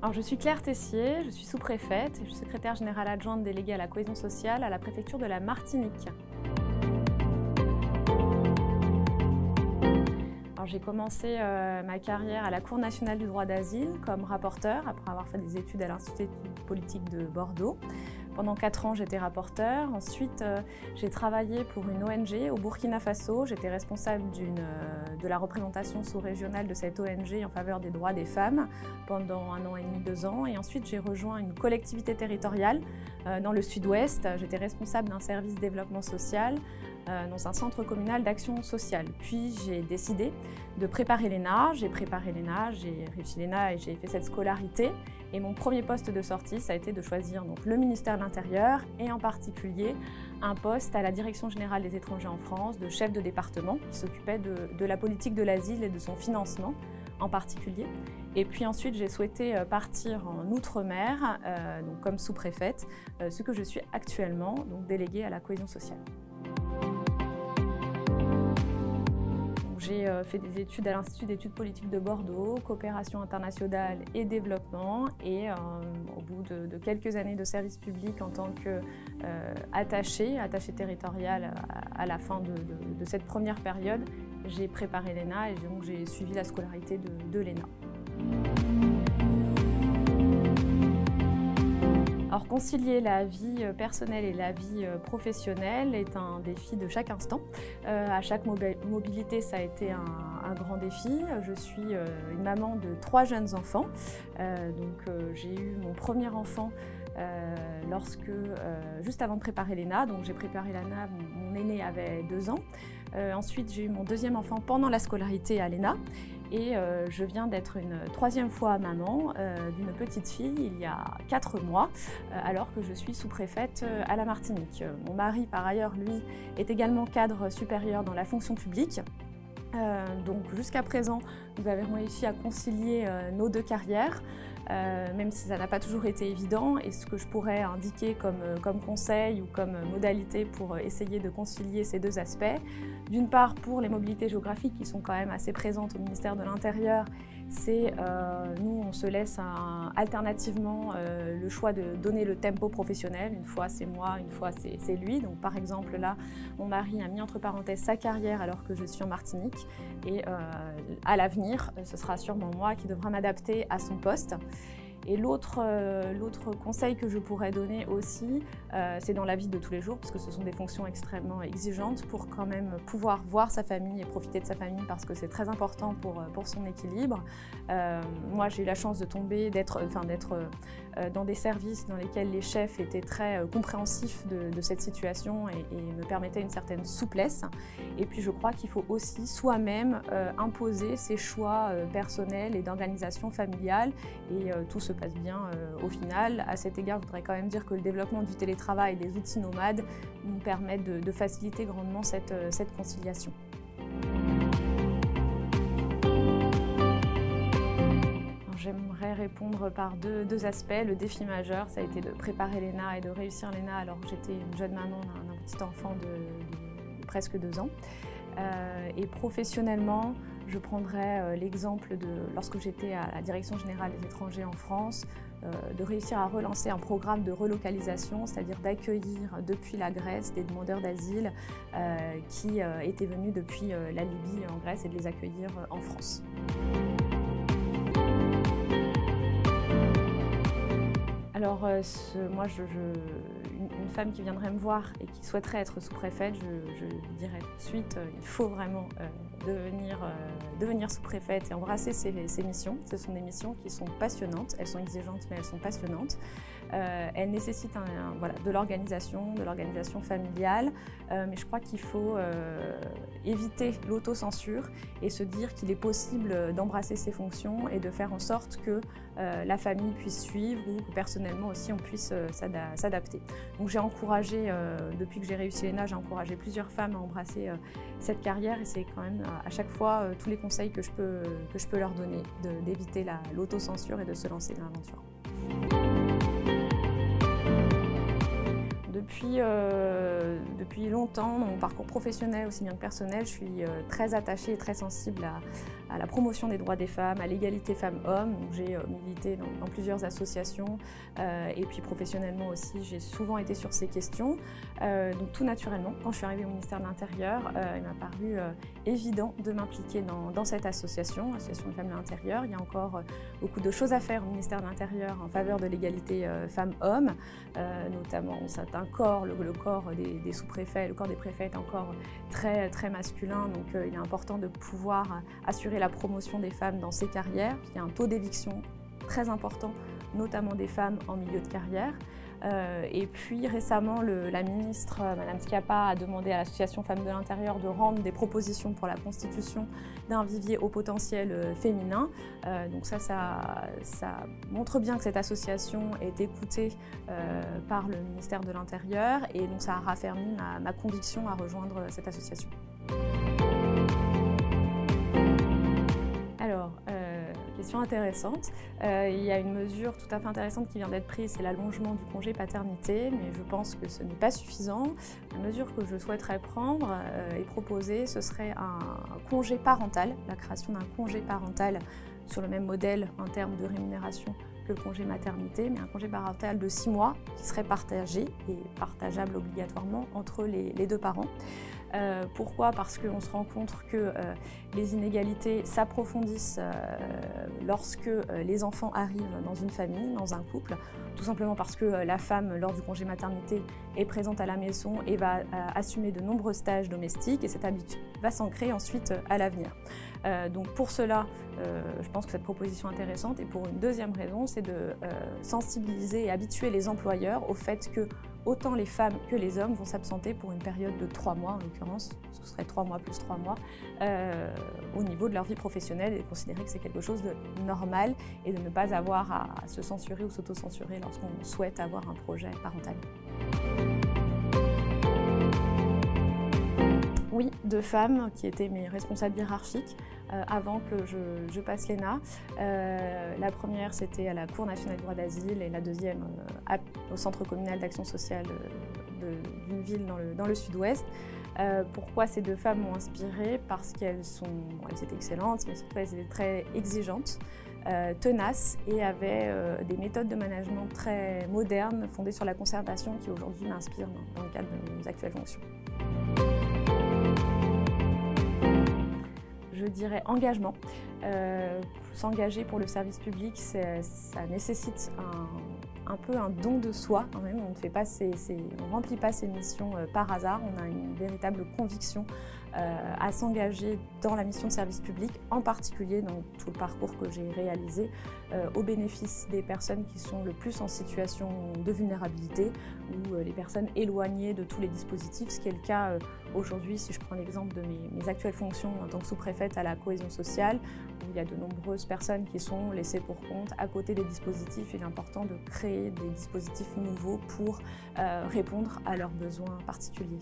Alors, je suis Claire Tessier, je suis sous-préfète et je suis secrétaire générale adjointe déléguée à la cohésion sociale à la préfecture de la Martinique. J'ai commencé ma carrière à la Cour nationale du droit d'asile comme rapporteur après avoir fait des études à l'Institut politique de Bordeaux. Pendant 4 ans, j'étais rapporteur. Ensuite, j'ai travaillé pour une ONG au Burkina Faso. J'étais responsable de la représentation sous-régionale de cette ONG en faveur des droits des femmes pendant 1 an et demi, 2 ans. Et ensuite, j'ai rejoint une collectivité territoriale dans le sud-ouest. J'étais responsable d'un service développement social dans un centre communal d'action sociale. Puis j'ai décidé de préparer l'ENA. J'ai préparé l'ENA, j'ai réussi l'ENA et j'ai fait cette scolarité. Et mon premier poste de sortie, ça a été de choisir donc, le ministère de l'Intérieur et en particulier un poste à la Direction générale des étrangers en France, de chef de département qui s'occupait de la politique de l'asile et de son financement en particulier. Et puis ensuite, j'ai souhaité partir en Outre-mer, donc comme sous-préfète, ce que je suis actuellement, donc déléguée à la cohésion sociale. J'ai fait des études à l'Institut d'études politiques de Bordeaux, coopération internationale et développement. Et au bout de quelques années de service public en tant qu'attachée territoriale à la fin de cette première période, j'ai préparé l'ENA et donc j'ai suivi la scolarité de l'ENA. Alors, concilier la vie personnelle et la vie professionnelle est un défi de chaque instant. À chaque mobilité, ça a été un grand défi. Je suis une maman de 3 jeunes enfants. J'ai eu mon premier enfant juste avant de préparer l'ENA. Donc j'ai préparé l'ENA, mon aîné avait 2 ans. Ensuite, j'ai eu mon deuxième enfant pendant la scolarité à l'ENA. Et je viens d'être une 3e fois maman d'une petite fille il y a 4 mois, alors que je suis sous-préfète à la Martinique. Mon mari, par ailleurs, lui, est également cadre supérieur dans la fonction publique. Donc jusqu'à présent, nous avons réussi à concilier nos 2 carrières, même si ça n'a pas toujours été évident. Et ce que je pourrais indiquer comme conseil ou comme modalité pour essayer de concilier ces 2 aspects, d'une part pour les mobilités géographiques qui sont quand même assez présentes au ministère de l'Intérieur, c'est nous on se laisse alternativement le choix de donner le tempo professionnel. Une fois c'est moi, une fois c'est lui. Donc par exemple là, mon mari a mis entre parenthèses sa carrière alors que je suis en Martinique et à l'avenir, ce sera sûrement moi qui devra m'adapter à son poste. Et l'autre conseil que je pourrais donner aussi, c'est dans la vie de tous les jours, parce que ce sont des fonctions extrêmement exigeantes pour quand même pouvoir voir sa famille et profiter de sa famille, parce que c'est très important pour son équilibre. Moi, j'ai eu la chance de d'être dans des services dans lesquels les chefs étaient très compréhensifs de cette situation et me permettaient une certaine souplesse. Et puis, je crois qu'il faut aussi soi-même imposer ses choix personnels et d'organisation familiale, et tout se passe bien au final. À cet égard, je voudrais quand même dire que le développement du télétravail et des outils nomades nous permettent de faciliter grandement cette conciliation. J'aimerais répondre par deux aspects. Le défi majeur, ça a été de préparer l'ENA et de réussir l'ENA alors que j'étais une jeune maman d'un petit enfant de presque 2 ans. Et professionnellement, je prendrais l'exemple de lorsque j'étais à la Direction générale des étrangers en France, de réussir à relancer un programme de relocalisation, c'est-à-dire d'accueillir depuis la Grèce des demandeurs d'asile qui étaient venus depuis la Libye en Grèce et de les accueillir en France. Alors, moi, une femme qui viendrait me voir et qui souhaiterait être sous-préfète, je dirais tout de suite, il faut vraiment devenir sous-préfète et embrasser ces missions. Ce sont des missions qui sont passionnantes, elles sont exigeantes, mais elles sont passionnantes. Elles nécessitent de l'organisation familiale, mais je crois qu'il faut éviter l'autocensure et se dire qu'il est possible d'embrasser ces fonctions et de faire en sorte que la famille puisse suivre ou que personnellement aussi on puisse s'adapter. Donc j'ai encouragé, depuis que j'ai réussi l'ENA, j'ai encouragé plusieurs femmes à embrasser cette carrière et c'est quand même à chaque fois tous les conseils que je peux leur donner, d'éviter l'autocensure et de se lancer dans l'aventure. Depuis longtemps, dans mon parcours professionnel aussi bien que personnel, je suis très attachée et très sensible à la promotion des droits des femmes, à l'égalité femmes-hommes. J'ai milité dans plusieurs associations et puis professionnellement aussi, j'ai souvent été sur ces questions. Donc tout naturellement, quand je suis arrivée au ministère de l'Intérieur, il m'a paru évident de m'impliquer dans cette association, Association des femmes de l'Intérieur. Il y a encore beaucoup de choses à faire au ministère de l'Intérieur en faveur de l'égalité femmes-hommes, notamment certains corps, le corps des sous-préfets, le corps des préfets est encore très masculin, donc il est important de pouvoir assurer la promotion des femmes dans ces carrières. Il y a un taux d'éviction très important, notamment des femmes en milieu de carrière. Et puis récemment, la ministre, Madame Schiappa, a demandé à l'Association Femmes de l'Intérieur de rendre des propositions pour la constitution d'un vivier au potentiel féminin. Donc ça montre bien que cette association est écoutée par le ministère de l'Intérieur et donc ça a raffermi ma conviction à rejoindre cette association. Alors, question intéressante. Il y a une mesure tout à fait intéressante qui vient d'être prise, c'est l'allongement du congé paternité, mais je pense que ce n'est pas suffisant. La mesure que je souhaiterais prendre et proposer, ce serait un congé parental, la création d'un congé parental sur le même modèle en termes de rémunération que le congé maternité, mais un congé parental de 6 mois qui serait partagé et partageable obligatoirement entre les deux parents. Pourquoi? Parce qu'on se rend compte que les inégalités s'approfondissent lorsque les enfants arrivent dans une famille, dans un couple, tout simplement parce que la femme, lors du congé maternité, est présente à la maison et va assumer de nombreuses tâches domestiques et cette habitude va s'ancrer ensuite à l'avenir. Donc pour cela, je pense que cette proposition est intéressante et pour une deuxième raison, c'est de sensibiliser et habituer les employeurs au fait que autant les femmes que les hommes vont s'absenter pour une période de 3 mois en l'occurrence, ce serait 3 mois plus 3 mois, au niveau de leur vie professionnelle et considérer que c'est quelque chose de normal et de ne pas avoir à se censurer ou s'auto-censurer lorsqu'on souhaite avoir un projet parental. Oui, 2 femmes qui étaient mes responsables hiérarchiques avant que je passe l'ENA. La première, c'était à la Cour nationale du droit d'asile et la deuxième au Centre communal d'action sociale d'une ville dans le sud-ouest. Pourquoi ces 2 femmes m'ont inspirée? Parce qu'elles étaient excellentes, mais surtout elles étaient très exigeantes, tenaces et avaient des méthodes de management très modernes, fondées sur la concertation, qui aujourd'hui m'inspirent dans le cadre de mes actuelles fonctions. Je dirais engagement. S'engager pour le service public, ça nécessite un peu un don de soi quand même. On ne remplit pas ses missions par hasard. On a une véritable conviction à s'engager dans la mission de service public, en particulier dans tout le parcours que j'ai réalisé, au bénéfice des personnes qui sont le plus en situation de vulnérabilité ou les personnes éloignées de tous les dispositifs, ce qui est le cas aujourd'hui, si je prends l'exemple de mes actuelles fonctions en tant que sous-préfète à la cohésion sociale, où il y a de nombreuses personnes qui sont laissées pour compte à côté des dispositifs. Il est important de créer des dispositifs nouveaux pour répondre à leurs besoins particuliers.